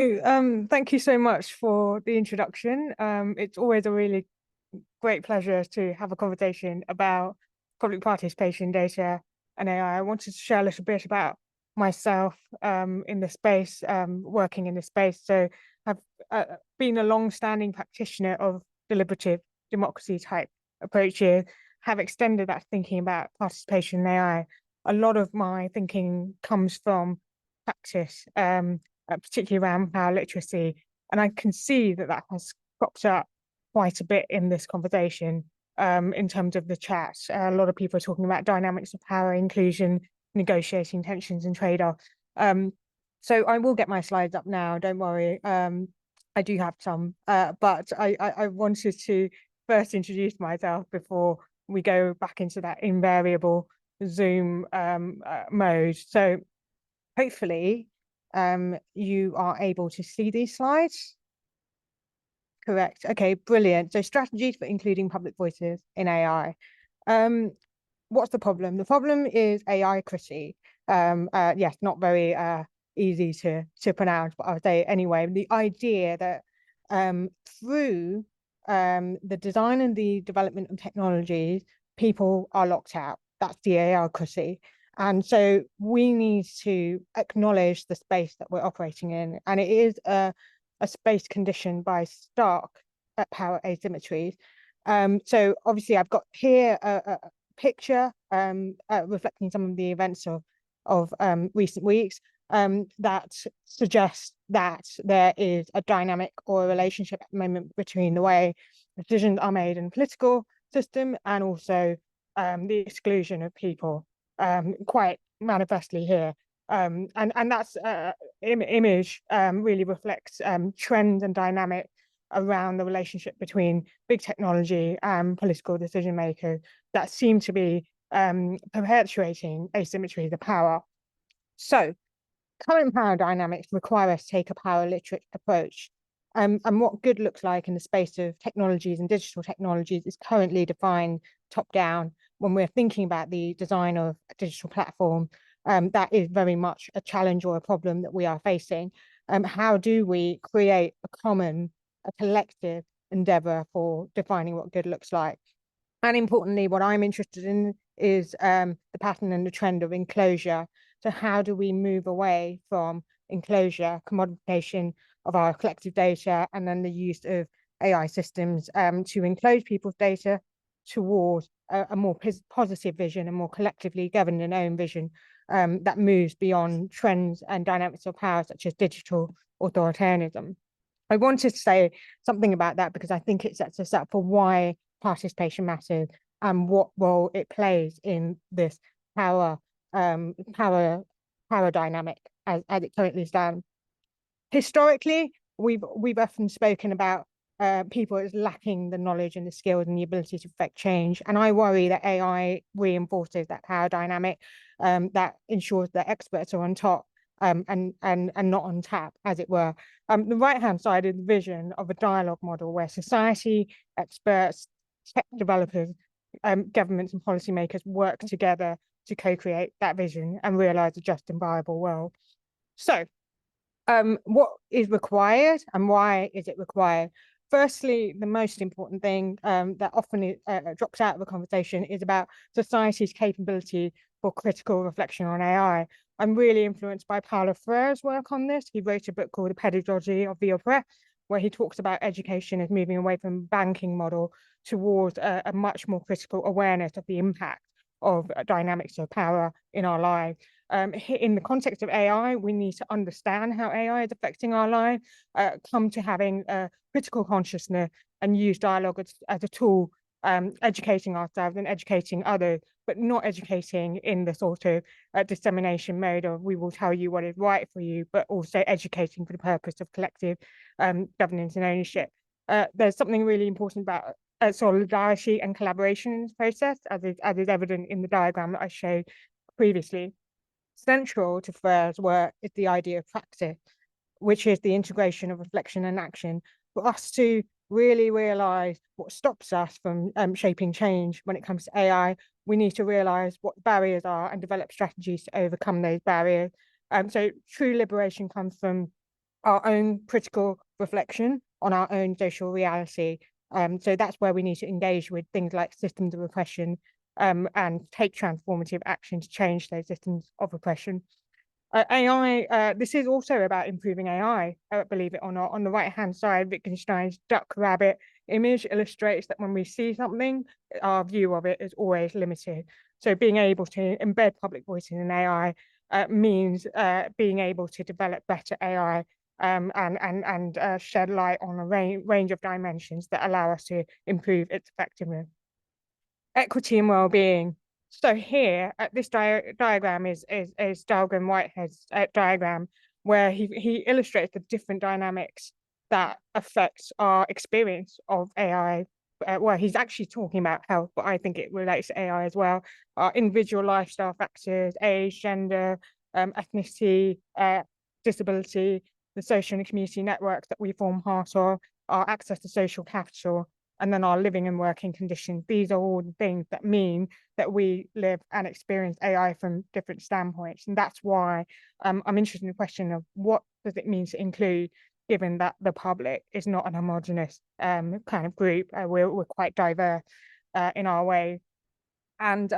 Thank you so much for the introduction. It's always a really great pleasure to have a conversation about public participation data and AI. I wanted to share a little bit about myself in the space, working in the space. So I've been a long-standing practitioner of deliberative democracy type approaches, have extended that thinking about participation in AI. A lot of my thinking comes from practice, particularly around power literacy. And I can see that that has cropped up quite a bit in this conversation in terms of the chat. A lot of people are talking about dynamics of power, inclusion, negotiating tensions and trade-offs. So I will get my slides up now, don't worry. I do have some, but I wanted to first introduce myself before we go back into that invariable Zoom mode. So hopefully you are able to see these slides. Correct. Okay, brilliant. So strategies for including public voices in AI. What's the problem? The problem is AI-cracy. Yes, not very easy to pronounce, but I'll say it anyway. The idea that through the design and the development of technologies, people are locked out. That's the AI-cracy. And so we need to acknowledge the space that we're operating in. And it is a space conditioned by stark power asymmetries. So obviously I've got here a picture reflecting some of the events of recent weeks that suggests that there is a dynamic or a relationship at the moment between the way decisions are made in the political system and also the exclusion of people quite manifestly here. And that's image really reflects trends and dynamic around the relationship between big technology and political decision makers that seem to be perpetuating asymmetry of the power. So current power dynamics require us to take a power literate approach. And what good looks like in the space of technologies and digital technologies is currently defined top down. When we're thinking about the design of a digital platform, that is very much a challenge or a problem that we are facing. How do we create a common, a collective endeavor for defining what good looks like? And importantly, what I'm interested in is the pattern and the trend of enclosure. So how do we move away from enclosure, commodification of our collective data, and then the use of AI systems to enclose people's data towards a more positive vision, a more collectively governed and owned vision that moves beyond trends and dynamics of power, such as digital authoritarianism. I wanted to say something about that because I think it sets us up for why participation matters and what role it plays in this power dynamic as it currently stands. Historically, we've often spoken about people as lacking the knowledge and the skills and the ability to affect change. And I worry that AI reinforces that power dynamic that ensures that experts are on top and not on tap, as it were. The right-hand side is the vision of a dialogue model where society, experts, tech developers, governments and policymakers work together to co-create that vision and realize a just and viable world. So what is required and why is it required? Firstly, the most important thing that often drops out of the conversation is about society's capability for critical reflection on AI. I'm really influenced by Paulo Freire's work on this. He wrote a book called The Pedagogy of the Oppressed, where he talks about education as moving away from a banking model towards a much more critical awareness of the impact of dynamics of power in our lives. In the context of AI, we need to understand how AI is affecting our lives, come to having a critical consciousness and use dialogue as a tool, educating ourselves and educating others, but not educating in the sort of dissemination mode of we will tell you what is right for you, but also educating for the purpose of collective governance and ownership. There's something really important about solidarity and collaboration in this process, as is evident in the diagram that I showed previously. Central to Freire's work is the idea of practice, which is the integration of reflection and action for us to really realize what stops us from shaping change when it comes to AI. We need to realize what barriers are and develop strategies to overcome those barriers. So true liberation comes from our own critical reflection on our own social reality. So that's where we need to engage with things like systems of oppression, and take transformative action to change those systems of oppression. AI, this is also about improving AI, believe it or not. On the right-hand side, Wittgenstein's duck rabbit image illustrates that when we see something, our view of it is always limited. So being able to embed public voice in an AI means being able to develop better AI, and shed light on a range of dimensions that allow us to improve its effectiveness. Equity and well-being. So here, this diagram is Dalgren Whitehead's diagram, where he illustrates the different dynamics that affects our experience of AI. Well, he's actually talking about health, but I think it relates to AI as well. Our individual lifestyle factors, age, gender, ethnicity, disability, the social and community networks that we form part of, our access to social capital, and then our living and working conditions. These are all the things that mean that we live and experience AI from different standpoints. And that's why I'm interested in the question of what does it mean to include, given that the public is not an homogenous kind of group. We're quite diverse in our way. And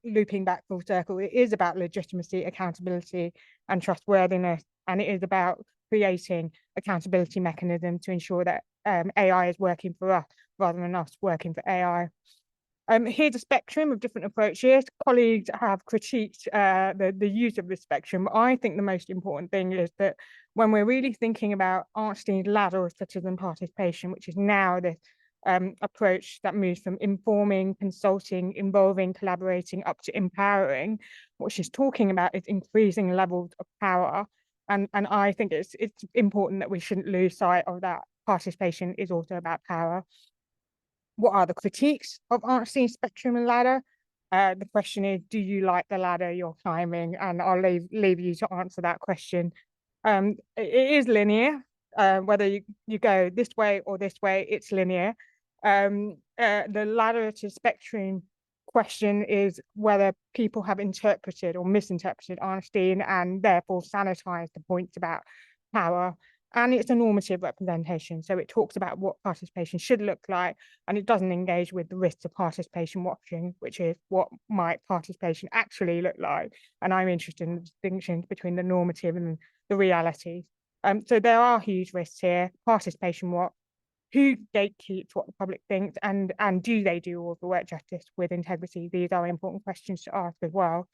looping back full circle, it is about legitimacy, accountability, and trustworthiness. And it is about creating accountability mechanism to ensure that AI is working for us rather than us working for AI. Here's a spectrum of different approaches. Colleagues have critiqued the use of this spectrum. I think the most important thing is that when we're really thinking about Arnstein's ladder of citizen participation, which is now this approach that moves from informing, consulting, involving, collaborating, up to empowering, what she's talking about is increasing levels of power. And I think it's important that we shouldn't lose sight of that. Participation is also about power. What are the critiques of Arnstein's spectrum and ladder? The question is, do you like the ladder you're climbing? And I'll leave you to answer that question. It is linear. Whether you go this way or this way, it's linear. The ladder to spectrum question is whether people have interpreted or misinterpreted Arnstein and therefore sanitized the points about power. And it's a normative representation. So it talks about what participation should look like, and it doesn't engage with the risks of participation watching, which is what might participation actually look like. And I'm interested in the distinctions between the normative and the reality. So there are huge risks here. Participation what? Who gatekeeps what the public thinks, and do they do all the work justice with integrity? These are important questions to ask as well.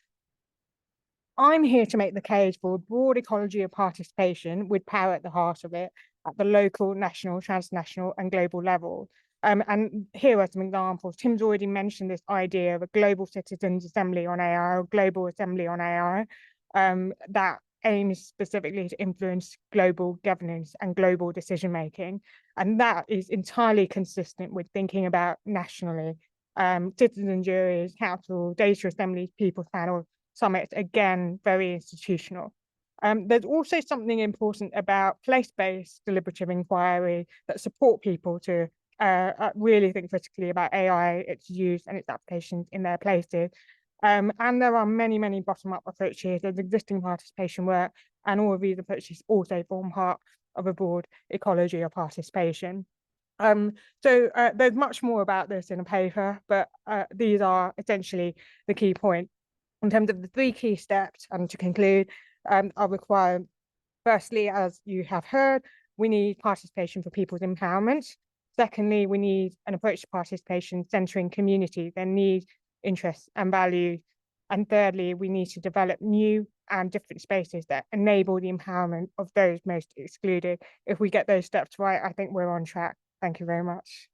I'm here to make the case for a broad ecology of participation with power at the heart of it at the local, national, transnational, and global level. And here are some examples. Tim's already mentioned this idea of a global citizens assembly on AI, or global assembly on AI, that aims specifically to influence global governance and global decision making. And that is entirely consistent with thinking about nationally. Citizen juries, council, data assemblies, people's panels, summits, again, very institutional. There's also something important about place-based deliberative inquiry that support people to really think critically about AI, its use and its applications in their places. And there are many, many bottom-up approaches. There's existing participation work, and all of these approaches also form part of a broad ecology of participation. So there's much more about this in a paper, but these are essentially the key points. In terms of the 3 key steps, and to conclude, I'll require, firstly, as you have heard, we need participation for people's empowerment. Secondly, we need an approach to participation centering community, their needs, interests, and values. And thirdly, we need to develop new and different spaces that enable the empowerment of those most excluded. If we get those steps right, I think we're on track. Thank you very much.